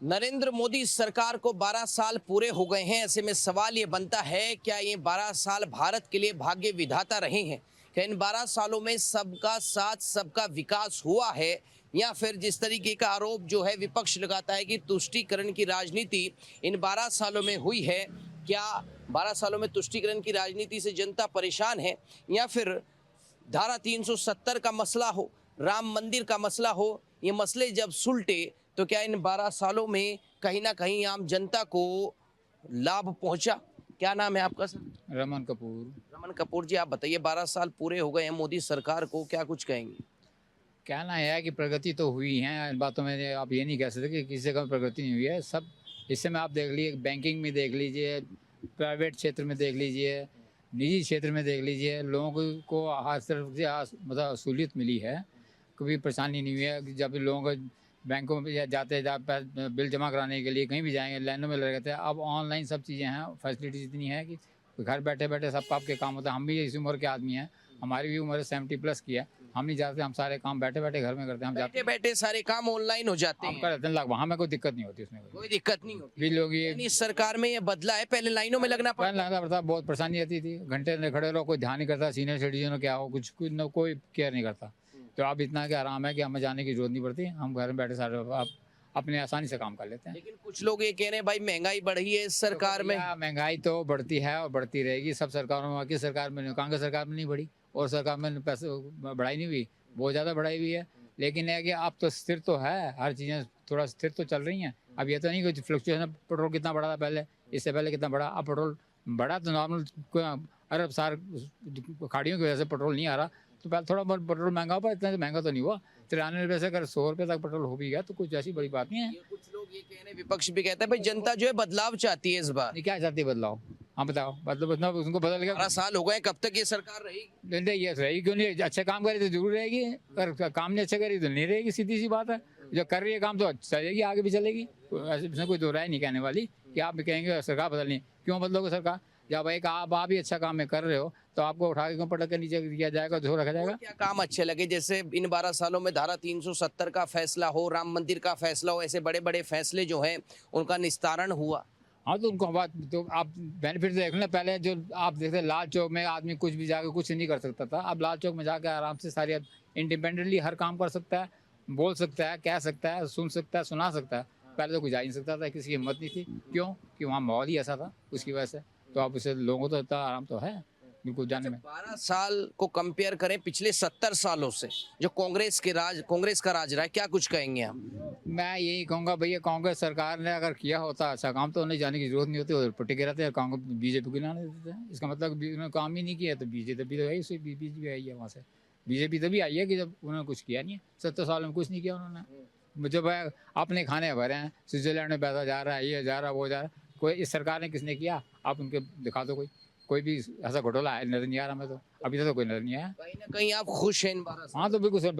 नरेंद्र मोदी सरकार को 12 साल पूरे हो गए हैं। ऐसे में सवाल ये बनता है, क्या ये 12 साल भारत के लिए भाग्य विधाता रहे हैं? क्या इन 12 सालों में सबका साथ सबका विकास हुआ है, या फिर जिस तरीके का आरोप जो है विपक्ष लगाता है कि तुष्टीकरण की राजनीति इन 12 सालों में हुई है, क्या 12 सालों में तुष्टीकरण की राजनीति से जनता परेशान है, या फिर धारा 370 का मसला हो, राम मंदिर का मसला हो, ये मसले जब सुलटे तो क्या इन 12 सालों में कहीं ना कहीं आम जनता को लाभ पहुंचा? क्या नाम है आपका सर? रमन कपूर। रमन कपूर जी, आप बताइए, 12 साल पूरे हो गए हैं मोदी सरकार को, क्या कुछ कहेंगे? कहना है कि प्रगति तो हुई है, इन बातों में आप ये नहीं कह सकते कि किसी का प्रगति नहीं हुई है। सब इस समय आप देख लीजिए, बैंकिंग में देख लीजिए, प्राइवेट क्षेत्र में देख लीजिए, निजी क्षेत्र में देख लीजिए, लोगों को हर तरफ से मतलब सहूलियत मिली है। कभी परेशानी नहीं हुई है। जब लोगों को बैंकों में जाते बिल जमा कराने के लिए कहीं भी जाएंगे, लाइनों में लगे रहते हैं। अब ऑनलाइन सब चीज़ें हैं, फैसिलिटीज इतनी है कि घर बैठे बैठे सब आपके काम होता है। हम भी इस उम्र के आदमी हैं, हमारी भी उम्र 70+ की है। हम नहीं जाते, हम सारे काम बैठे बैठे घर में करते हैं। हम बैठे बैठे सारे काम ऑनलाइन हो जाते हम हैं, कर देते हैं, वहाँ में कोई दिक्कत नहीं होती, उसमें कोई दिक्कत नहीं होती। भी लोग ये यानी इस सरकार में ये बदला है, पहले लाइनों में लगना पहले पड़ता। लगता पड़ता, बहुत परेशानी आती थी। घंटे में खड़े रहो, कोई ध्यान नहीं करता, सीनियर सिटीजन हो क्या हो, कुछ कोई केयर नहीं करता। तो अब इतना कि आराम है कि हमें जाने की जरूरत नहीं पड़ती, हम घर में बैठे सारे आप अपने आसानी से काम कर लेते हैं। लेकिन कुछ लोग ये कह रहे हैं भाई महंगाई बढ़ी है इस सरकार में। महंगाई तो बढ़ती है और बढ़ती रहेगी। सब सरकारों में, किस सरकार में नहीं, कांग्रेस सरकार में नहीं बढ़ी और सरकार में पैसे बढ़ाई नहीं हुई, बहुत ज़्यादा बढ़ाई हुई है। लेकिन है कि अब तो स्थिर तो है, हर चीज़ें थोड़ा स्थिर तो चल रही हैं। अब ये तो नहीं कि फ्लक्चुएशन, पेट्रोल कितना बढ़ा था पहले, इससे पहले कितना बढ़ा, अब पेट्रोल बढ़ा तो नॉर्मल अरब सार खाड़ियों की वजह से पेट्रोल नहीं आ रहा। तो पहले थोड़ा बहुत पेट्रोल महंगा हुआ, इतना महंगा तो नहीं हुआ। 93 से अगर 100 रुपये तक पेट्रोल हो भी गया तो कुछ ऐसी बड़ी बात नहीं है। ये कुछ लोग ये कह रहे हैं, विपक्ष भी कहता है भाई जनता जो है बदलाव चाहती है इस बार। नहीं, क्या चाहती है बदलाव? हाँ बताओ, मतलब उनको बदल गया। 12 साल हो गए, कब तक ये सरकार रहेगी? नहीं, ये रहेगी क्यों नहीं? अच्छे काम करे तो जरूर रहेगी, और काम नहीं अच्छे करी तो नहीं रहेगी, सीधी सी बात है। जो कर रही है काम तो चलेगी, आगे भी चलेगी। इसमें कोई दो राय नहीं कहने वाली कि आप भी कहेंगे सरकार बदलनी। क्यों बदलोगे सरकार? जब एक आप ही अच्छा काम में कर रहे हो तो आपको उठा के क्यों पटक के नीचे किया जाएगा, धो रखा जाएगा? क्या काम अच्छे लगे? जैसे इन 12 सालों में धारा 370 का फैसला हो, राम मंदिर का फैसला हो, ऐसे बड़े बड़े फैसले जो हैं उनका निस्तारण हुआ। हाँ तो उनको बात तो आप बेनिफिट देख लें। पहले जो आप देखते लाल चौक में आदमी कुछ भी जाकर कुछ नहीं कर सकता था, अब लाल चौक में जाकर आराम से सारी इंडिपेंडेंटली हर काम कर सकता है, बोल सकता है, कह सकता है, सुन सकता है, सुना सकता है। पहले तो कुछ जा ही नहीं सकता था, किसी की हिम्मत नहीं थी। क्यों? कि वहाँ माहौल ही ऐसा था, उसकी वजह से। तो अब उसे लोगों को तो इतना आराम तो है बिल्कुल जाने में। 12 साल को कंपेयर करें पिछले 70 सालों से, जो कांग्रेस का राज रहा है, क्या कुछ कहेंगे आप? मैं यही कहूँगा भैया, कांग्रेस सरकार ने अगर किया होता अच्छा काम तो उन्हें जाने की जरूरत नहीं होती, और पट्टी के रहते कांग्रेस बीजेपी को लाने देते हैं। इसका मतलब उन्होंने काम ही नहीं किया, तो बीजेपी तो है, उसी बीजेपी आई है वहाँ से। बीजेपी तभी आई है कि जब उन्होंने कुछ किया नहीं है। 70 साल में कुछ नहीं किया उन्होंने। जब अपने खाने भरे हैं, स्विट्जरलैंड में पैसा जा रहा है, ये जा रहा है, वो जा रहा है। कोई इस सरकार ने किसने किया? आप उनके दिखा दो कोई भी ऐसा घोटाला है, नजर नहीं आ रहा। मैं तो अभी तक तो कोई नजर नहीं आया। कहीं ना कहीं आप खुश हैं इन 12 साल? हाँ तो बिल्कुल सर,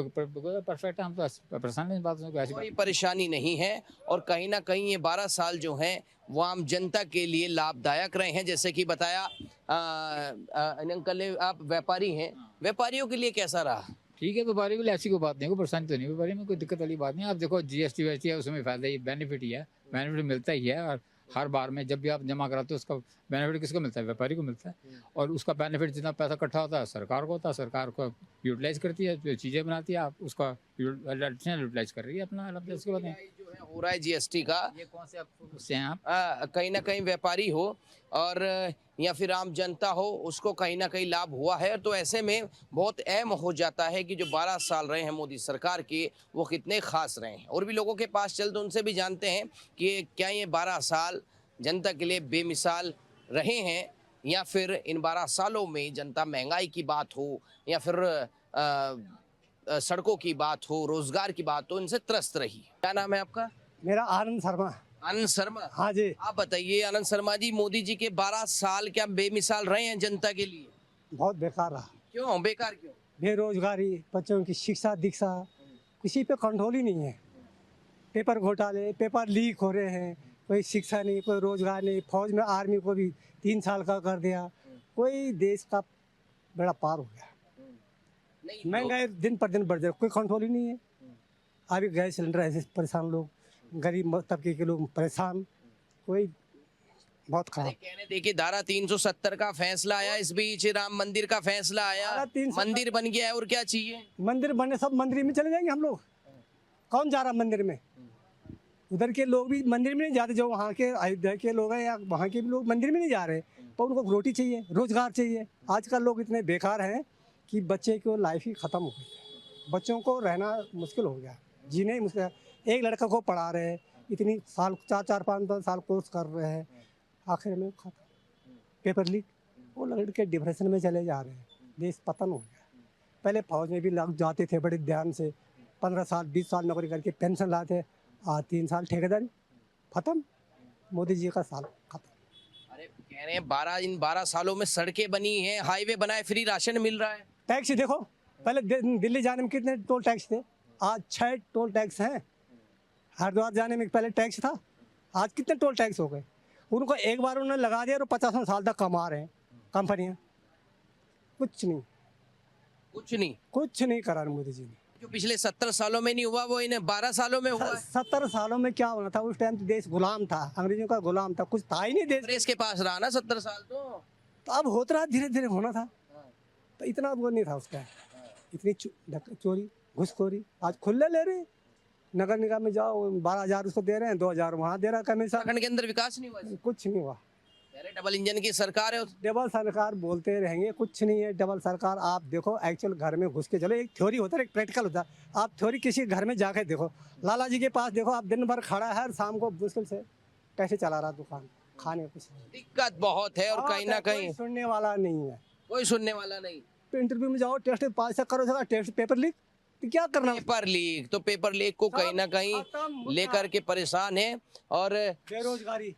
परफेक्ट है। हम तो प्रसन्न हैं इस बात से, ऐसी कोई परेशानी नहीं है, और कहीं ना कहीं ये 12 साल जो हैं वो आम जनता के लिए लाभदायक रहे हैं। जैसे कि बताया अंकल ने, आप व्यापारी हैं, व्यापारियों के लिए कैसा रहा? ठीक है। व्यापारी के लिए ऐसी कोई बात नहीं, कोई परेशानी तो नहीं, व्यापारी में कोई दिक्कत वाली बात नहीं। आप देखो जीएसटी वेस्टी है, उसमें फायदा ही, बेनिफिट ही है, बेनिफिट मिलता ही है। और हर बार में जब भी आप जमा कराते हो उसका बेनिफिट किसको मिलता है? व्यापारी को मिलता है। और उसका बेनिफिट जितना पैसा इकट्ठा होता है सरकार को होता है, सरकार को यूटिलाइज करती है, जो चीज़ें बनाती है, आप उसका यूटिलाइज कर रही है अपना अलग। इसके बाद जो है हो रहा है जीएसटी का, ये कौन से उससे हैं आप? कहीं ना कहीं व्यापारी हो और या फिर आम जनता हो, उसको कहीं ना कहीं लाभ हुआ है। तो ऐसे में बहुत अहम हो जाता है कि जो 12 साल रहे हैं मोदी सरकार के, वो कितने खास रहे हैं। और भी लोगों के पास चलते उनसे भी जानते हैं कि क्या ये 12 साल जनता के लिए बेमिसाल रहे हैं, या फिर इन 12 सालों में जनता महंगाई की बात हो, या फिर सड़कों की बात हो, रोजगार की बात हो, इनसे त्रस्त रही। क्या नाम है आपका? मेरा आनंद शर्मा। आनंद शर्मा। हाँ जी। आप बताइए आनंद शर्मा जी, मोदी जी के 12 साल क्या बेमिसाल रहे हैं जनता के लिए? बहुत बेकार रहा। क्यों बेकार? क्यों? बेरोजगारी, बच्चों की शिक्षा दीक्षा, किसी पे कंट्रोल ही नहीं है। पेपर घोटाले, पेपर लीक हो रहे हैं, कोई शिक्षा नहीं, कोई रोजगार नहीं। फौज में आर्मी को भी 3 साल का कर दिया। कोई देश का बड़ा पार हो गया। नहीं, महंगाई दिन पर दिन बढ़ जाए, कोई कंट्रोल ही नहीं है। अभी गैस सिलेंडर ऐसे परेशान लोग, गरीब तबके के लोग परेशान, कोई बहुत अरे खराब। कहने देखिए धारा 370 का फैसला आया, इस बीच राम मंदिर का फैसला आया, धारा 370 मंदिर बन गया है, और क्या चाहिए? मंदिर बने, सब मंदिर में चले जाएंगे हम लोग। कौन जा रहा मंदिर में? उधर के लोग भी मंदिर में नहीं जाते, जो वहाँ के अयोध्या के लोग हैं या वहाँ के भी लोग मंदिर में नहीं जा रहे, पर उनको रोटी चाहिए, रोजगार चाहिए। आजकल लोग इतने बेकार हैं कि बच्चे की लाइफ ही ख़त्म हो गई है। बच्चों को रहना मुश्किल हो गया, जीने ही मुश्किल है। एक लड़का को पढ़ा रहे हैं, इतनी साल 4-4-5 साल कोर्स कर रहे हैं, आखिर में खत्म, पेपर लीक, वो लड़के डिप्रेशन में चले जा रहे हैं, देश पतन हो गया। पहले फौज में भी लोग जाते थे बड़े ध्यान से, 15 साल 20 साल नौकरी करके पेंशन लाते, आज 3 साल ठेकेदारी, खत्म, मोदी जी का साल खत्म। अरे कह रहे हैं इन 12 सालों में सड़कें बनी हैं, हाईवे बना है, फ्री राशन मिल रहा है। टैक्स देखो, पहले दिल्ली जाने में कितने टोल टैक्स थे, आज 6 टोल टैक्स हैं। हरिद्वार जाने में पहले टैक्स था, आज कितने टोल टैक्स हो गए। उनको एक बार उन्होंने लगा दिया और 50 साल तक कमा रहे हैं कंपनियां। कुछ नहीं, कुछ नहीं करा मोदी जी ने। जो पिछले 70 सालों में नहीं हुआ वो इन 12 सालों में हुआ है। 70 सालों में क्या होना था? उस टाइम तो देश गुलाम था, अंग्रेजों का गुलाम था, कुछ था ही नहीं देश। कांग्रेस के पास रहा ना 70 साल तो अब होता रहा, धीरे धीरे होना था, तो इतना वो नहीं था उसका। इतनी चोरी घुसखोरी आज खुले ले रहे हैं। नगर निगम में जाओ, 12,000 उसको दे रहे हैं, 2,000 वहाँ दे रहा है कमीशन। उत्तराखंड के अंदर विकास नहीं हुआ इससे। कुछ नहीं हुआ। अरे डबल इंजन की सरकार है। डबल सरकार बोलते रहेंगे, कुछ नहीं है डबल सरकार। आप देखो एक्चुअल घर में घुस के चलो, एक थ्योरी होता है, एक प्रैक्टिकल होता है। आप थ्योरी किसी घर में जाके देखो, लाला जी के पास देखो, आप दिन भर खड़ा है, शाम को मुश्किल से कैसे चला रहा दुकान, खाने कुछ नहीं। दिक्कत बहुत है, और कहीं ना कहीं कोई सुनने वाला नहीं है, कोई सुनने वाला नहीं। तो इंटरव्यू में जाओ, टेस्ट पास करो, टेस्ट पेपर लीक, तो क्या करना? पेपर लीक, तो पेपर लीक को कहीं ना कहीं लेकर के परेशान है। और बेरोजगारी,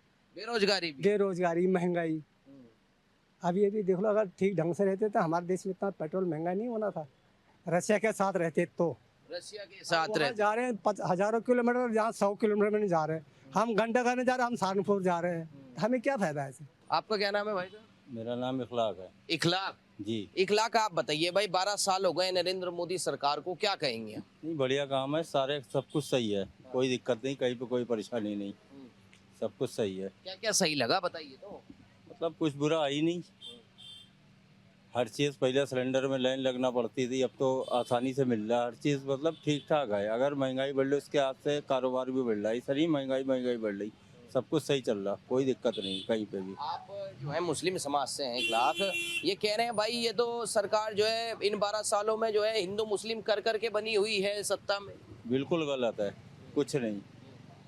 महंगाई। अभी अभी देख लो, अगर ठीक ढंग से रहते तो हमारे देश में इतना पेट्रोल महंगा नहीं होना था। रशिया के साथ रहते तो, रशिया के साथ वहाँ रहे। जा रहे हैं हजारों किलोमीटर, जहाँ 100 किलोमीटर में नहीं जा रहे हैं। हम घंटा करने जा रहे हैं, हम सहारनपुर जा रहे हैं, तो हमें क्या फायदा है इससे? आपका क्या नाम है भाई साहब? मेरा नाम इखलाक है इखलाक जी। इखलाक, आप बताइए भाई, 12 साल हो गए नरेंद्र मोदी सरकार को, क्या कहेंगे? नहीं, बढ़िया काम है, सारे सब कुछ सही है, कोई दिक्कत नहीं, कहीं पे कोई परेशानी नहीं, सब कुछ सही है। क्या क्या सही लगा बताइए तो। मतलब कुछ बुरा आई नहीं, हर चीज़ पहले सिलेंडर में लाइन लगना पड़ती थी, अब तो आसानी से मिल रहा है, हर चीज़ मतलब ठीक ठाक है। अगर महंगाई बढ़ रही उसके हाथ से कारोबार भी बढ़ रहा है, सही महंगाई बढ़ रही, सब कुछ सही चल रहा, कोई दिक्कत नहीं कहीं पे भी। आप जो है मुस्लिम समाज से हैं इखलाक, ये कह रहे हैं भाई ये तो सरकार जो है इन 12 सालों में जो है हिंदू मुस्लिम कर करके बनी हुई है सत्ता में। बिल्कुल गलत है, कुछ नहीं,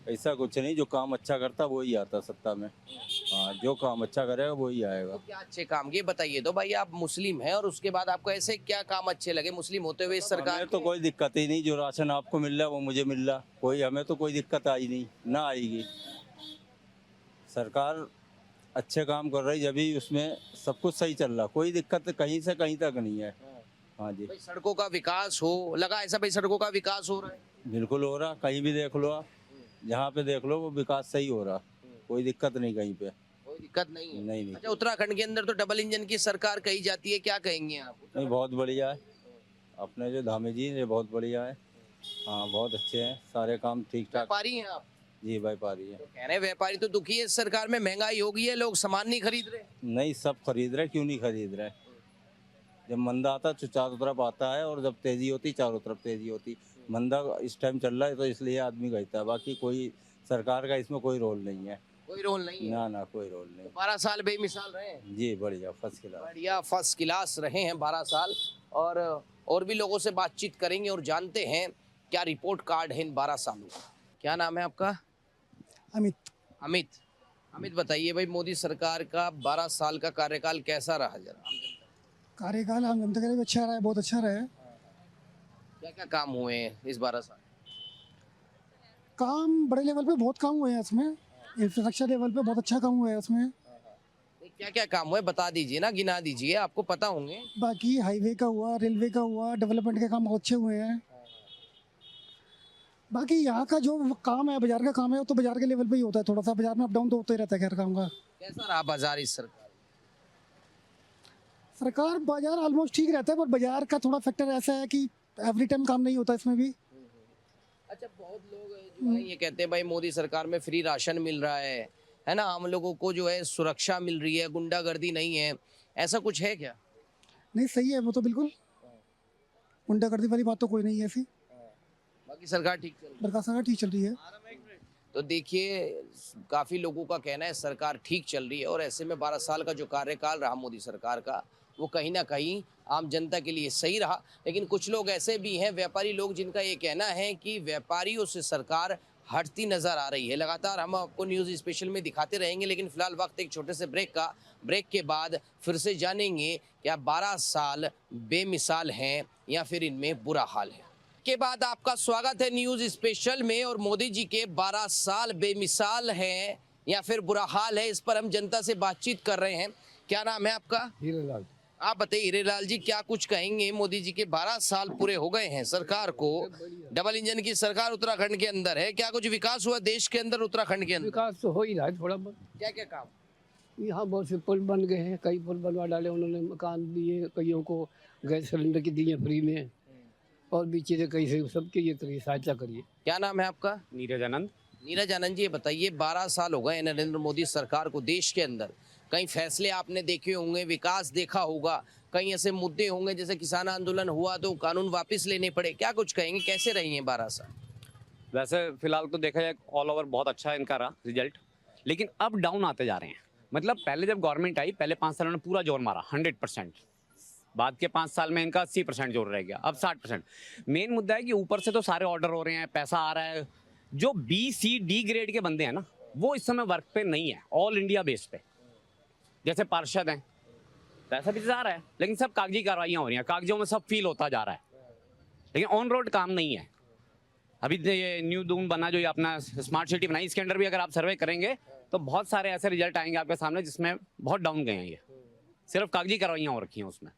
ऐसा कुछ नहीं। जो काम अच्छा करता वही आता सत्ता में, हाँ, जो काम अच्छा करेगा वही आएगा। तो क्या अच्छे काम ये बताइए तो भाई, आप मुस्लिम हैं और उसके बाद आपको ऐसे क्या काम अच्छे लगे मुस्लिम होते हुए इस सरकार हमें तो कोई दिक्कत ही नहीं, जो राशन आपको मिल रहा है वो मुझे मिल रहा, कोई हमें तो कोई दिक्कत आई नहीं, ना आएगी। सरकार अच्छे काम कर रही, जब भी उसमें सब कुछ सही चल रहा, कोई दिक्कत कहीं से कहीं तक नहीं है। हाँ जी, भाई सड़कों का विकास हो लगा ऐसा, भाई सड़कों का विकास हो रहा है? बिल्कुल हो रहा, कहीं भी देख लो आप, जहाँ पे देख लो वो विकास सही हो रहा, कोई दिक्कत नहीं कहीं पे। कोई दिक्कत नहीं है? नहीं। अच्छा, उत्तराखंड के अंदर तो डबल इंजन की सरकार कही जाती है, क्या कहेंगे आप? नहीं, बहुत बढ़िया है, अपने जो धामी जी ये बहुत बढ़िया है, हाँ बहुत अच्छे हैं, सारे काम ठीक ठाक। व्यापारी हैं आप? जी व्यापारी है। तो कह रहे हैं व्यापारी तो दुखी है इस सरकार में, महंगाई हो गई है, लोग सामान नहीं खरीद रहे। नहीं, सब खरीद रहे, क्यों नहीं खरीद रहे? जब मंदा आता तो चारों तरफ आता है, और जब तेजी होती चारों तरफ तेजी होती। मंदा इस टाइम चल रहा है तो इसलिए आदमी कहता है, बाकी कोई सरकार का इसमें कोई रोल नहीं है। कोई रोल नहीं है? ना कोई रोल नहीं। 12 साल बेमिसाल रहे हैं। जी बढ़िया, फर्स्ट क्लास। बढ़िया, फर्स्ट क्लास रहे हैं 12 साल। और भी लोगों से बातचीत करेंगे और जानते हैं क्या रिपोर्ट कार्ड है इन 12 सालों का। क्या नाम है आपका? अमित बताइए भाई, मोदी सरकार का 12 साल का कार्यकाल कैसा रहा? जरा कार्यकाल हम जनता के लिए अच्छा रहा है, बहुत अच्छा रहा है। क्या क्या काम हुए हैं इस 12 साल? काम बड़े लेवल पे बहुत काम हुए हैं इसमें, इंफ्रास्ट्रक्चर लेवल पे बहुत अच्छा काम हुआ है उसमें। क्या क्या काम हुए बता दीजिए ना, गिना दीजिए, आपको पता होंगे। बाकी हाईवे का हुआ, रेलवे का हुआ, डेवलपमेंट के काम बहुत अच्छे हुए हैं। बाकी यहाँ का जो काम है, बाजार का काम है, वो तो बाजार के लेवल पे ही होता है, थोड़ा सा बाजार में अप डाउन तो होता ही रहता है खैर काम का। कैसा रहा बाजार इस सरकार बाजार ऑलमोस्ट ठीक रहता है, पर बाजार का थोड़ा फैक्टर ऐसा है कि एवरी टाइम काम नहीं होता इसमें भी। अच्छा, बहुत लोग जो है ये कहते हैं भाई मोदी सरकार में फ्री राशन मिल रहा है ना, हम लोगों को जो है सुरक्षा मिल रही है, गुंडागर्दी नहीं है, ऐसा कुछ है क्या? नहीं सही है वो तो बिल्कुल, गुंडागर्दी वाली बात तो कोई नहीं है ऐसी। बाकी सरकार ठीक चल रही है। बरका सरकार ठीक चल रही है। तो देखिए, काफी लोगों का कहना है सरकार ठीक चल रही है, और ऐसे में 12 साल का जो कार्यकाल रहा मोदी सरकार का, वो कहीं ना कहीं आम जनता के लिए सही रहा। लेकिन कुछ लोग ऐसे भी हैं, व्यापारी लोग, जिनका ये कहना है कि व्यापारियों से सरकार हटती नजर आ रही है। लगातार हम आपको न्यूज़ स्पेशल में दिखाते रहेंगे, लेकिन फिलहाल वक्त एक छोटे से ब्रेक के बाद फिर से जानेंगे क्या 12 साल बेमिसाल हैं या फिर इनमें बुरा हाल है। के बाद आपका स्वागत है न्यूज़ स्पेशल में, और मोदी जी के 12 साल बेमिसाल हैं या फिर बुरा हाल है, इस पर हम जनता से बातचीत कर रहे हैं। क्या नाम है आपका? हीरेलाल। आप बताइए हीरेलाल जी, क्या कुछ कहेंगे? मोदी जी के 12 साल पूरे हो गए हैं सरकार को, डबल इंजन की सरकार उत्तराखंड के अंदर है, क्या कुछ विकास हुआ देश के अंदर, उत्तराखंड के अंदर? विकास तो हो ही रहा है थोड़ा बहुत। क्या क्या काम? यहाँ बहुत से पुल बन गए हैं, कई पुल बनवा डाले उन्होंने, मकान दिए, कईयों को गैस सिलेंडर की दिए फ्री में, और भी चीज़ें कई से सबके ये करिए, सहायता करिए। क्या नाम है आपका? नीरज आनंद। नीरज आनंद जी, ये बताइए 12 साल हो गए नरेंद्र मोदी सरकार को देश के अंदर, कई फैसले आपने देखे होंगे, विकास देखा होगा, कई ऐसे मुद्दे होंगे जैसे किसान आंदोलन हुआ तो कानून वापस लेने पड़े, क्या कुछ कहेंगे, कैसे रही हैं 12 साल? वैसे फिलहाल तो देखा जाए ऑल ओवर बहुत अच्छा इनका रहा रिजल्ट, लेकिन अब डाउन आते जा रहे हैं। मतलब पहले जब गवर्नमेंट आई, पहले 5 सालों में पूरा जोर मारा 100%, बाद के 5 साल में इनका 80% जोर रह गया, अब 60%। मेन मुद्दा है कि ऊपर से तो सारे ऑर्डर हो रहे हैं, पैसा आ रहा है, जो B-C-D ग्रेड के बंदे हैं ना, वो इस समय वर्क पे नहीं है ऑल इंडिया बेस पे। जैसे पार्षद हैं, पैसा भी जा रहा है, लेकिन सब कागजी कार्रवाइयाँ हो रही हैं, कागजों में सब फील होता जा रहा है, लेकिन ऑन रोड काम नहीं है। अभी ये न्यू दून बना, जो ये अपना स्मार्ट सिटी बनाई, इसके अंदर भी अगर आप सर्वे करेंगे तो बहुत सारे ऐसे रिजल्ट आएंगे आपके सामने जिसमें बहुत डाउन गए हैं, ये सिर्फ कागजी कार्रवाइयाँ हो रखी हैं उसमें।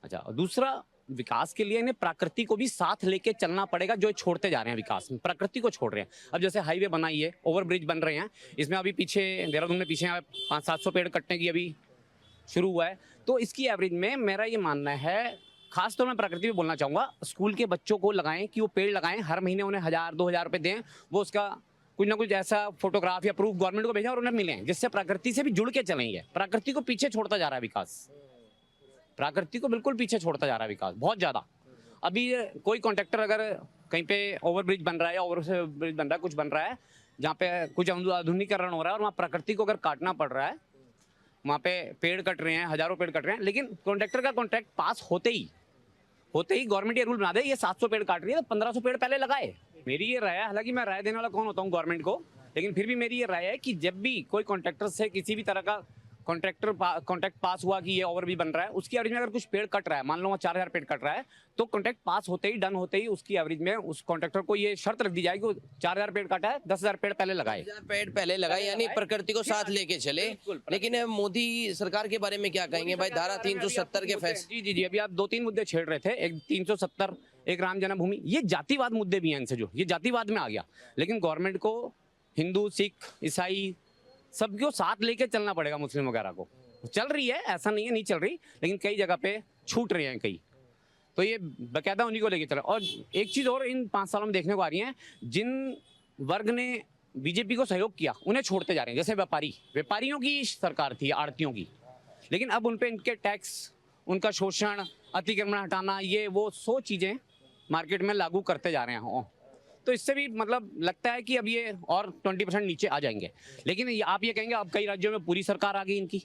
अच्छा, और दूसरा, विकास के लिए इन्हें प्रकृति को भी साथ लेके चलना पड़ेगा, जो छोड़ते जा रहे हैं विकास में, प्रकृति को छोड़ रहे हैं। अब जैसे हाईवे बनाई है, ओवरब्रिज बन रहे हैं, इसमें अभी पीछे देहरादून में पीछे 500-700 पेड़ कटने की अभी शुरू हुआ है, तो इसकी एवरेज में मेरा ये मानना है, खास तौर में प्रकृति में बोलना चाहूँगा, स्कूल के बच्चों को लगाएं कि वो पेड़ लगाएं, हर महीने उन्हें 1000-2000 रुपये दें, वो उसका कुछ ना कुछ ऐसा फोटोग्राफ या प्रूफ गवर्नमेंट को भेजें और उन्हें मिलें, जिससे प्रकृति से भी जुड़ के चलेंगे। प्रकृति को पीछे छोड़ता जा रहा है विकास, प्रकृति को बिल्कुल पीछे छोड़ता जा रहा है विकास, बहुत ज़्यादा। अभी कोई कॉन्ट्रैक्टर अगर कहीं पे ओवरब्रिज बन रहा है या ओवर ब्रिज बन रहा है, कुछ बन रहा है जहाँ पे कुछ आधुनिकीकरण हो रहा है, और वहाँ प्रकृति को अगर काटना पड़ रहा है, वहाँ पे पेड़ कट रहे हैं, हजारों पेड़ कट रहे हैं, लेकिन कॉन्ट्रैक्टर का कॉन्ट्रैक्ट पास होते ही गवर्नमेंट ये रूल बना दे, ये 700 पेड़ काट रही है तो 1500 पेड़ पहले लगाए। मेरी ये राय है, हालांकि मैं राय देने वाला कौन होता हूँ गवर्नमेंट को, लेकिन फिर भी मेरी ये राय है कि जब भी कोई कॉन्ट्रैक्टर से किसी भी तरह का कॉन्ट्रैक्ट पास हुआ कि ये ओवर भी बन रहा है, उसकी एवरेज में अगर कुछ पेड़ कट रहा है, मान लो 4000 पेड़ कट रहा है, तो कॉन्ट्रैक्ट पास होते ही, डन होते ही, उसकी एवरेज में उस कॉन्ट्रैक्टर को ये शर्त रख दी जाएगी कि 4000 पेड़ काटा है, 10,000 पेड़ पहले लगाए, 10,000 पेड़ पहले लगाए, यानी प्रकृति को साथ लेके चले। लेकिन मोदी सरकार के बारे में क्या कहेंगे भाई, धारा 370 के फैसले? जी, अभी आप 2-3 मुद्दे छेड़ रहे थे, एक 370, एक राम जन्मभूमि, ये जातिवाद मुद्दे भी हैं इनसे, जो ये जातिवाद में आ गया। लेकिन गवर्नमेंट को हिंदू, सिख, ईसाई सबको साथ लेके चलना पड़ेगा, मुस्लिम वगैरह को। चल रही है, ऐसा नहीं है नहीं चल रही, लेकिन कई जगह पे छूट रहे हैं कई, तो ये बकायदा उन्हीं को लेके चला। और एक चीज़ और इन 5 सालों में देखने को आ रही है, जिन वर्ग ने बीजेपी को सहयोग किया उन्हें छोड़ते जा रहे हैं। जैसे व्यापारियों की सरकार थी, आड़तियों की, लेकिन अब उन पे इनके टैक्स, उनका शोषण, अतिक्रमण हटाना, ये वो 100 चीज़ें मार्केट में लागू करते जा रहे हैं। तो इससे भी मतलब लगता है कि अब ये और 20% नीचे आ जाएंगे। लेकिन आप ये कहेंगे अब कई राज्यों में पूरी सरकार आ गई इनकी,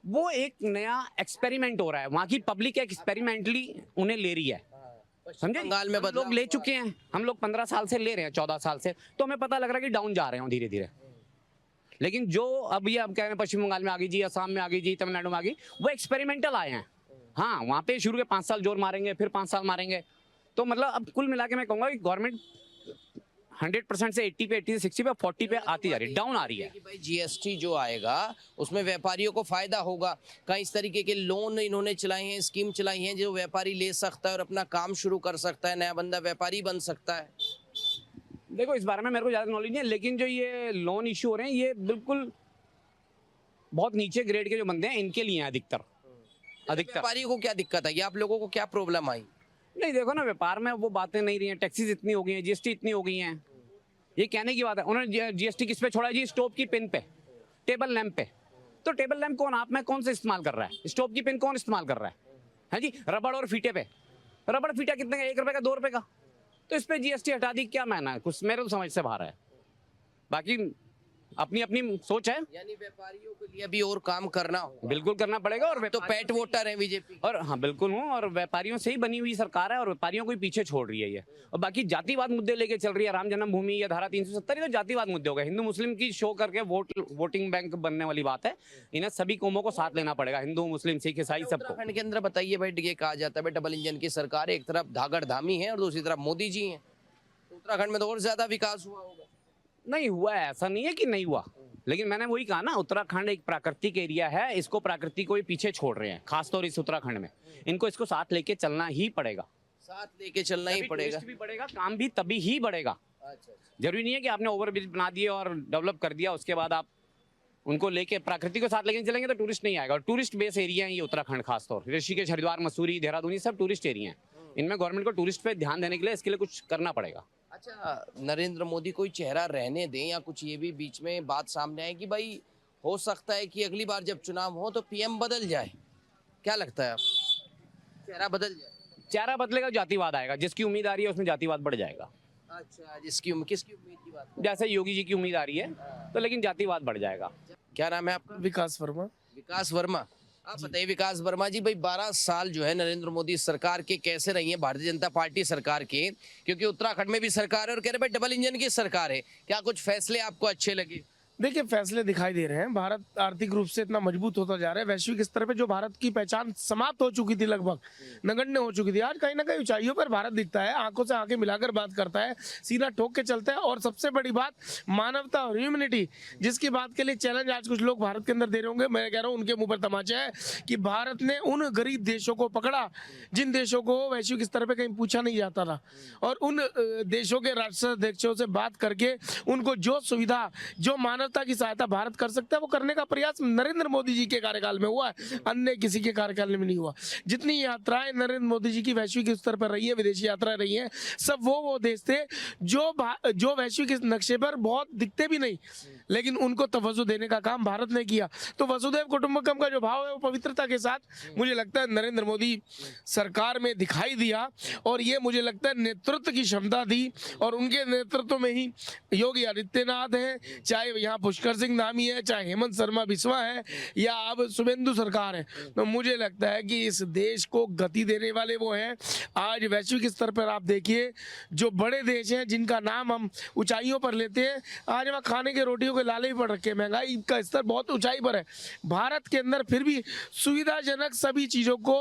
वो एक नया एक्सपेरिमेंट हो रहा है, वहाँ की पब्लिक एक्सपेरिमेंटली उन्हें ले रही है, समझे? बंगाल में हम लोग ले चुके हैं, हम लोग 15 साल से ले रहे हैं, 14 साल से, तो हमें पता लग रहा है कि डाउन जा रहे हैं धीरे धीरे। लेकिन जो अब ये अब कह रहे हैं पश्चिम बंगाल में आ गई जी, असम में आ गई जी, तमिलनाडु में आ गई, वो एक्सपेरिमेंटल आए हैं। हाँ, वहाँ पे शुरू के 5 साल जोर मारेंगे, फिर 5 साल मारेंगे, तो मतलब अब कुल मिला के मैं कहूँगा कि गवर्नमेंट 100% से 80 पे, 80 से 60 पे, 40 पे आती जा रही है, डाउन आ रही है। कि भाई जीएसटी जो आएगा उसमें व्यापारियों को फायदा होगा, कई इस तरीके के लोन इन्होंने चलाए हैं, स्कीम चलाई हैं, जो व्यापारी ले सकता है और अपना काम शुरू कर सकता है, नया बंदा व्यापारी बन सकता है। देखो, इस बारे में मेरे को ज़्यादा नॉलेज नहीं है, लेकिन जो ये लोन इशू हो रहे हैं, ये बिल्कुल बहुत नीचे ग्रेड के जो बंदे हैं इनके लिए हैं अधिकतर। व्यापारियों को क्या दिक्कत आई, आप लोगों को क्या प्रॉब्लम आई? नहीं देखो ना, व्यापार में वो बातें नहीं रही हैं, टैक्सेस इतनी हो गई हैं, जीएसटी इतनी हो गई हैं, ये कहने की बात है। उन्होंने जीएसटी किस पे छोड़ा जी? स्टोव की पिन पे, टेबल लैंप पे। तो टेबल लैंप कौन आप में कौन से इस्तेमाल कर रहा है? स्टोव की पिन कौन इस्तेमाल कर रहा है जी? रबड़ और फीटे पे, रबड़ फीटा कितने का? 1 रुपए का, 2 रुपए का। तो इस पे जीएसटी हटा दी, क्या मायना है? कुछ मेरे तो समझ से बाहर है। बाकी अपनी अपनी सोच है, यानी व्यापारियों के लिए भी और काम करना होगा। बिल्कुल करना पड़ेगा। और तो पेट वोटर है बीजेपी। और हाँ बिल्कुल हूँ, और व्यापारियों से ही बनी हुई सरकार है और व्यापारियों को ही पीछे छोड़ रही है ये। और बाकी जातिवाद मुद्दे लेके चल रही है, राम जन्मभूमि या धारा 370, ये तो जातिवाद मुद्दे हो गए। हिंदू मुस्लिम की शो करके वोटिंग बैंक बनने वाली बात है। इन्हें सभी कौमों को साथ लेना पड़ेगा, हिंदू मुस्लिम सिख ईसाई सबको। उत्तराखंड के अंदर बताइए भाई, ये कहा जाता है भाई डबल इंजन की सरकार है, एक तरफ धागड़ धामी है और दूसरी तरफ मोदी जी हैं, तो उत्तराखंड में तो और ज्यादा विकास हुआ होगा। नहीं हुआ है, ऐसा नहीं है कि नहीं हुआ, लेकिन मैंने वही कहा ना, उत्तराखंड एक प्राकृतिक एरिया है, इसको प्रकृति को ही पीछे छोड़ रहे हैं, खासतौर इस उत्तराखंड में। इनको इसको साथ लेके चलना ही पड़ेगा, साथ लेके चलना ही तभी पड़ेगा। टूरिस्ट भी बढ़ेगा, काम भी तभी ही बढ़ेगा। जरूरी नहीं है कि आपने ओवरब्रिज बना दिए और डेवलप कर दिया, उसके बाद आप उनको लेके प्रकृति को साथ लेके चलेंगे तो टूरिस्ट नहीं आएगा। और टूरिस्ट बेस एरिया है ये उत्तराखंड, खासतौर ऋषिकेश, हरिद्वार, मसूरी, देहरादून, ये सब टूरिस्ट एरिया हैं। इनमें गवर्नमेंट को टूरिस्ट पे ध्यान देने के लिए इसके लिए कुछ करना पड़ेगा। अच्छा, नरेंद्र मोदी कोई चेहरा रहने दें या कुछ ये भी बीच में बात सामने आए कि भाई हो सकता है कि अगली बार जब चुनाव हो तो पीएम बदल जाए, क्या लगता है आप? चेहरा बदल जाए? चेहरा बदलेगा, जातिवाद आएगा, जिसकी उम्मीद आ रही है उसमें जातिवाद बढ़ जाएगा। अच्छा, जिसकी किसकी उम्मीद की बात? जैसे योगी जी की उम्मीद आ रही है तो, लेकिन जातिवाद बढ़ जाएगा। क्या नाम है आपका? विकास वर्मा। विकास वर्मा। आप बताइए विकास वर्मा जी, भाई 12 साल जो है नरेंद्र मोदी सरकार के कैसे रही है, भारतीय जनता पार्टी सरकार के, क्योंकि उत्तराखंड में भी सरकार है और कह रहे भाई डबल इंजन की सरकार है, क्या कुछ फैसले आपको अच्छे लगे? देखिए, फैसले दिखाई दे रहे हैं। भारत आर्थिक रूप से इतना मजबूत होता जा रहा है, वैश्विक स्तर पे जो भारत की पहचान समाप्त हो चुकी थी, लगभग नगण्य हो चुकी थी, आज कहीं ना कहीं ऊंचाइयों पर भारत दिखता है, आंखों से आंखें मिलाकर बात करता है, सीधा ठोक के चलता है। और सबसे बड़ी बात, मानवता और ह्यूमैनिटी, जिसकी बात के लिए चैलेंज आज कुछ लोग भारत के अंदर दे रहे होंगे, मैं कह रहा हूँ उनके मुंह पर तमाचा है कि भारत ने उन गरीब देशों को पकड़ा जिन देशों को वैश्विक स्तर पर कहीं पूछा नहीं जाता था, और उन देशों के राष्ट्राध्यक्षों से बात करके उनको जो सुविधा, जो मानवता की सहायता भारत कर सकता है, वो करने का प्रयास नरेंद्र मोदी जी के कार्यकाल में हुआ है, अन्य किसी के कार्यकाल में नहीं हुआ। जितनी यात्राएं नरेंद्र मोदी जी की वैश्विक स्तर पर रही है, विदेशी यात्राएं रही हैं, सब वो देश थे जो वैश्विक नक्शे पर बहुत दिखते भी नहीं, लेकिन उनको तवज्जो देने का काम भारत ने किया। तो वसुधैव कुटुंबकम का जो भाव है वो पवित्रता के साथ मुझे लगता है नरेंद्र मोदी सरकार में दिखाई दिया, और ये मुझे लगता है नेतृत्व की क्षमता दी। और उनके नेतृत्व में ही योगी आदित्यनाथ हैं, चाहे यहाँ पुष्कर सिंह नामी है, चाहे हेमंत शर्मा बिस्वा है, या अब शुभेंदु सरकार है, तो मुझे लगता है कि इस देश को गति देने वाले वो हैं। आज वैश्विक स्तर पर आप देखिए, जो बड़े देश हैं जिनका नाम हम ऊंचाइयों पर लेते हैं, आज वहाँ खाने के रोटियों के लाले भी पड़ रखे हैं, महंगाई का स्तर बहुत ऊंचाई पर है। भारत के अंदर फिर भी सुविधाजनक सभी चीज़ों को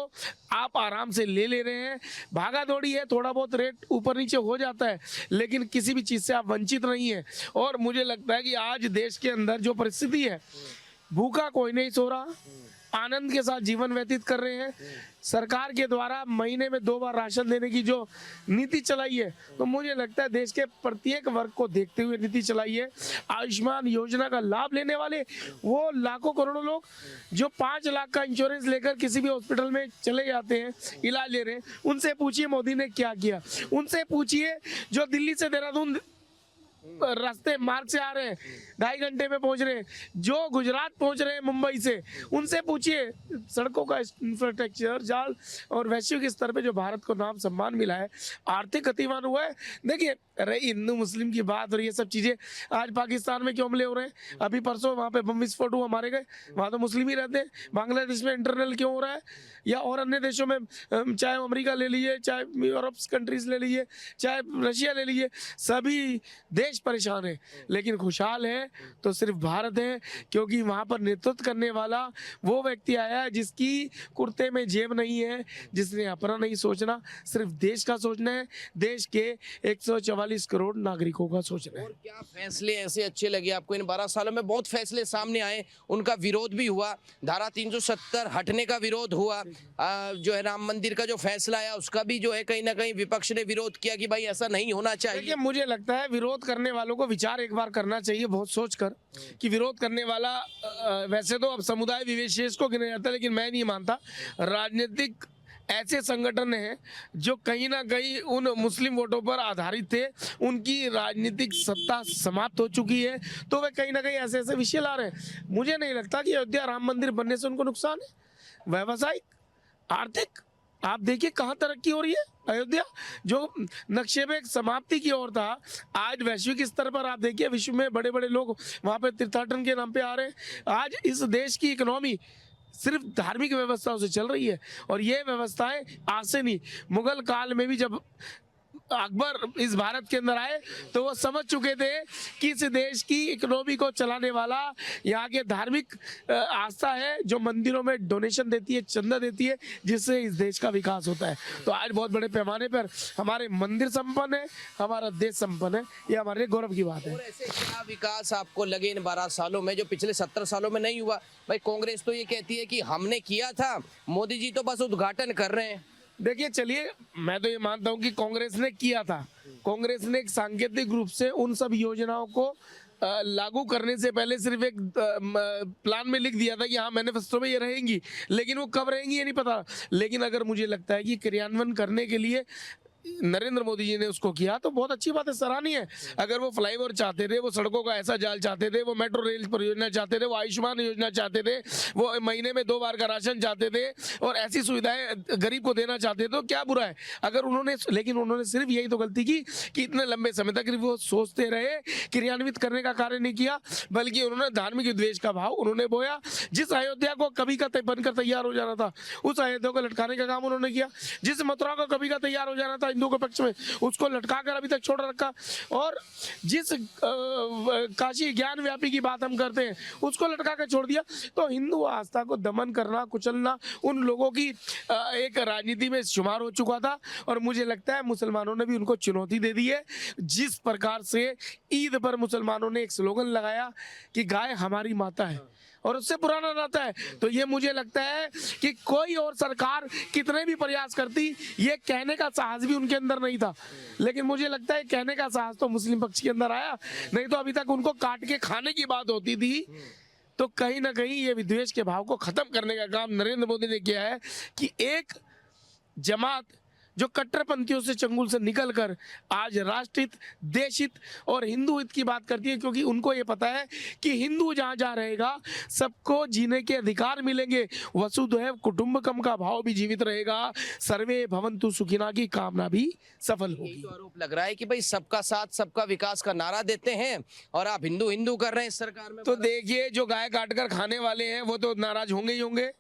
आप आराम से ले रहे हैं। भागा दौड़ी है, थोड़ा बहुत रेट ऊपर नीचे हो जाता है, लेकिन किसी भी चीज़ से आप वंचित नहीं है। और मुझे लगता है कि आज देश के अंदर जो परिस्थिति है, भूखा कोई नहीं सो रहा, आनंद के साथ जीवन व्यतीत कर रहे हैं। सरकार के द्वारा महीने में 2 बार राशन देने की जो नीति चलाई है, तो मुझे लगता है देश के प्रत्येक वर्ग को देखते हुए नीति चलाई है। आयुष्मान योजना का लाभ लेने वाले वो लाखों करोड़ों लोग जो 5 लाख का इंश्योरेंस लेकर किसी भी हॉस्पिटल में चले जाते हैं, इलाज ले रहे हैं, उनसे पूछिए मोदी ने क्या किया। उनसे पूछिए जो दिल्ली से देहरादून रास्ते मार्ग से आ रहे हैं, 2.5 घंटे में पहुंच रहे हैं, जो गुजरात पहुंच रहे हैं मुंबई से, उनसे पूछिए सड़कों का इंफ्रास्ट्रक्चर जाल, और वैश्विक स्तर पे जो भारत को नाम सम्मान मिला है, आर्थिक गतिमान हुआ है। देखिए, रही हिंदू मुस्लिम की बात और ये सब चीज़ें, आज पाकिस्तान में क्यों हमले हो रहे हैं? अभी परसों वहाँ पे बम विस्फोट हुआ, मारे गए, वहाँ तो मुस्लिम ही रहते हैं। बांग्लादेश में इंटरनल क्यों हो रहा है, या और अन्य देशों में, चाहे अमेरिका ले लीजिए, चाहे यूरोप कंट्रीज ले लीजिए, चाहे रशिया ले लीजिए, सभी देश परेशान है, लेकिन खुशहाल है तो सिर्फ भारत है, क्योंकि वहाँ पर नेतृत्व करने वाला वो व्यक्ति आया है जिसकी कुर्ते में जेब नहीं है, जिसने अपना नहीं सोचना, सिर्फ देश का सोचना है, देश के 144 करोड़ नागरिकों का सोचना है। और क्या फैसले ऐसे अच्छे लगे आपको इन 12 सालों में? बहुत फैसले सामने आए, उनका विरोध भी हुआ, धारा 370 हटने का विरोध हुआ, जो है राम मंदिर का जो फैसला आया उसका भी जो है कहीं ना कहीं विपक्ष ने विरोध किया कि भाई ऐसा नहीं होना चाहिए। देखिए, मुझे लगता है विरोध करने वालों को विचार एक बार करना चाहिए, बहुत सोचकर, कि विरोध करने वाला वैसे तो अब समुदाय विशेष को गिना जाता है, लेकिन मैं नहीं मानता। राजनीतिक ऐसे संगठन हैं जो कहीं ना कहीं उन मुस्लिम वोटों पर आधारित थे, उनकी राजनीतिक सत्ता समाप्त हो चुकी है, तो वे कहीं ना कहीं ऐसे ऐसे विषय ला रहे हैं। मुझे नहीं लगता कि अयोध्या राम मंदिर बनने से उनको नुकसान है। व्यावसायिक, आर्थिक, आप देखिए कहाँ तरक्की हो रही है। अयोध्या जो नक्शे में एक समाप्ति की ओर था, आज वैश्विक स्तर पर आप देखिए विश्व में बड़े बड़े लोग वहाँ पे तीर्थाटन के नाम पे आ रहे हैं। आज इस देश की इकोनॉमी सिर्फ धार्मिक व्यवस्थाओं से चल रही है, और ये व्यवस्थाएं आज से नहीं, मुगल काल में भी जब अकबर इस भारत के अंदर आए तो वो समझ चुके थे कि इस देश की इकोनॉमी को चलाने वाला यहाँ के धार्मिक आस्था है, जो मंदिरों में डोनेशन देती है, चंदा देती है, जिससे इस देश का विकास होता है। तो आज बहुत बड़े पैमाने पर हमारे मंदिर संपन्न है, हमारा देश संपन्न है, ये हमारे लिए गौरव की बात है। और ऐसे क्या विकास आपको लगे इन 12 सालों में जो पिछले 70 सालों में नहीं हुआ? भाई कांग्रेस तो ये कहती है कि हमने किया था, मोदी जी तो बस उद्घाटन कर रहे हैं। देखिए, चलिए, मैं तो ये मानता हूँ कि कांग्रेस ने किया था। कांग्रेस ने एक सांकेतिक रूप से उन सब योजनाओं को लागू करने से पहले सिर्फ एक प्लान में लिख दिया था कि हाँ मैनिफेस्टो में ये रहेंगी, लेकिन वो कब रहेंगी ये नहीं पता। लेकिन अगर मुझे लगता है कि क्रियान्वयन करने के लिए नरेंद्र मोदी जी ने उसको किया तो बहुत अच्छी बात है, सराहनीय है। अगर वो फ्लाईओवर चाहते थे, वो सड़कों का ऐसा जाल चाहते थे, वो मेट्रो रेल परियोजना चाहते थे, वो आयुष्मान योजना चाहते थे, वो महीने में 2 बार का राशन चाहते थे और ऐसी सुविधाएं गरीब को देना चाहते थे, तो क्या बुरा है अगर उन्होंने, लेकिन उन्होंने सिर्फ यही तो गलती की कि इतने लंबे समय तक वो सोचते रहे, क्रियान्वित करने का कार्य नहीं किया, बल्कि उन्होंने धार्मिक विद्वेष का भाव उन्होंने बोया। जिस अयोध्या को कभी का बनकर तैयार हो जाना था, उस अयोध्या को लटकाने का काम उन्होंने किया। जिस मथुरा को कभी का तैयार हो जाना था हिंदुओं के पक्ष में, उसको लटका कर अभी तक छोड़ रखा। और जिस काशी ज्ञान व्यापी की बात हम करते हैं, उसको लटका कर छोड़ दिया। तो हिंदू आस्था को दमन करना, कुचलना उन लोगों की एक राजनीति में शुमार हो चुका था, और मुझे लगता है मुसलमानों ने भी उनको चुनौती दे दी है। जिस प्रकार से ईद पर मुसलमानों ने एक स्लोगन लगाया कि गाय हमारी माता है, और उससे पुराना नाता है, तो ये मुझे लगता है कि कोई और सरकार कितने भी प्रयास करती, ये कहने का साहस भी उनके अंदर नहीं था। लेकिन मुझे लगता है कहने का साहस तो मुस्लिम पक्ष के अंदर आया, नहीं तो अभी तक उनको काट के खाने की बात होती थी। तो कहीं ना कहीं ये विद्वेष के भाव को खत्म करने का काम नरेंद्र मोदी ने किया है कि एक जमात जो कट्टरपंथियों से चंगुल से निकलकर आज राष्ट्रहित, देशहित और हिंदू हित की बात करती है, क्योंकि उनको ये पता है कि हिंदू जहाँ जहाँ रहेगा सबको जीने के अधिकार मिलेंगे, वसुधैव कुटुंबकम का भाव भी जीवित रहेगा, सर्वे भवन्तु सुखिना की कामना भी सफल होगी। तो आरोप लग रहा है कि भाई सबका साथ सबका विकास का नारा देते हैं और आप हिंदू हिंदू कर रहे हैं इस सरकार में। तो देखिए, जो गाय काटकर खाने वाले हैं वो तो नाराज होंगे ही होंगे,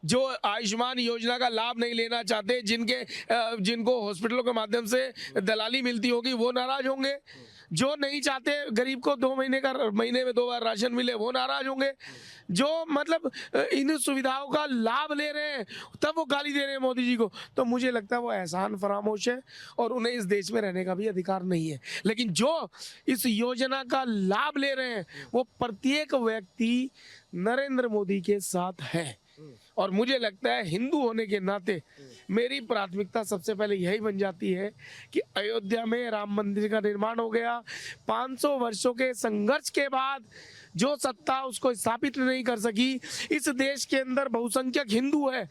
जो आयुष्मान योजना का लाभ नहीं लेना चाहते, जिनको हॉस्पिटलों के माध्यम से दलाली मिलती होगी, वो नाराज होंगे, जो नहीं चाहते गरीब को 2 महीने में 2 बार राशन मिले, वो नाराज होंगे, जो मतलब इन सुविधाओं का लाभ ले रहे हैं तब वो गाली दे रहे हैं मोदी जी को। तो मुझे लगता है वो एहसान फरामोश है और उन्हें इस देश में रहने का भी अधिकार नहीं है। लेकिन जो इस योजना का लाभ ले रहे हैं वो प्रत्येक व्यक्ति नरेंद्र मोदी के साथ है, और मुझे लगता है हिंदू होने के नाते मेरी प्राथमिकता सबसे पहले यही बन जाती है कि अयोध्या में राम मंदिर का निर्माण हो गया। 500 वर्षों के संघर्ष के बाद जो सत्ता उसको स्थापित नहीं कर सकी, इस देश के अंदर बहुसंख्यक हिंदू है,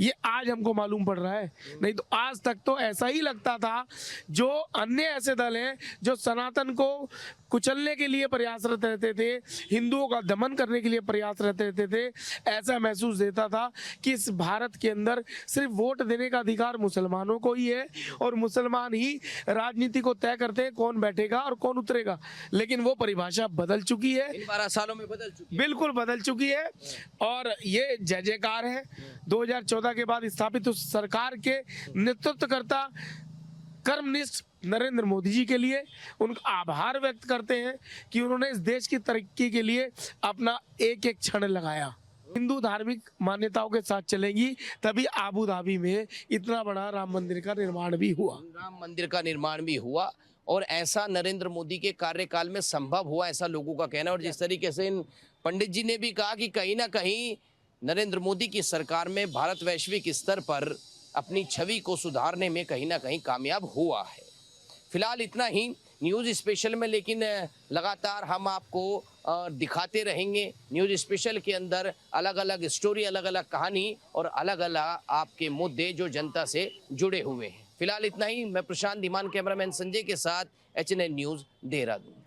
ये आज हमको मालूम पड़ रहा है। नहीं तो आज तक तो ऐसा ही लगता था, जो अन्य ऐसे दल हैं जो सनातन को कुचलने के लिए प्रयासरत रहते थे, हिंदुओं का दमन करने के लिए प्रयासरत रहते थे, ऐसा महसूस देता था कि इस भारत के अंदर सिर्फ वोट देने का अधिकार मुसलमानों को ही है और मुसलमान ही राजनीति को तय करते हैं कौन बैठेगा और कौन उतरेगा। लेकिन वो परिभाषा बदल चुकी है, इन 12 सालों में बदल चुकी है, बिल्कुल बदल चुकी है। और ये जय जयकार है 2014 के बाद स्थापित उस सरकार के नेतृत्वकर्ता कर्मनिष्ठ नरेंद्र मोदी जी के लिए उनका आभार व्यक्त करते हैं कि उन्होंने इस देश की तरक्की के लिए अपना एक एक क्षण लगाया। हिंदू धार्मिक मान्यताओं के साथ चलेंगी, तभी आबू धाबी में इतना बड़ा राम मंदिर का निर्माण भी हुआ। राम मंदिर का निर्माण भी हुआ और ऐसा नरेंद्र मोदी के कार्यकाल में संभव हुआ, ऐसा लोगों का कहना है। और जिस तरीके से इन पंडित जी ने भी कहा कि कहीं ना कहीं नरेंद्र मोदी की सरकार में भारत वैश्विक स्तर पर अपनी छवि को सुधारने में कहीं ना कहीं कामयाब हुआ है। फिलहाल इतना ही न्यूज़ स्पेशल में, लेकिन लगातार हम आपको दिखाते रहेंगे। न्यूज़ स्पेशल के अंदर अलग अलग स्टोरी, अलग अलग कहानी और अलग अलग आपके मुद्दे जो जनता से जुड़े हुए हैं। फिलहाल इतना ही। मैं प्रशांत धीमान, कैमरामैन संजय के साथ HNN न्यूज़, देहरादून।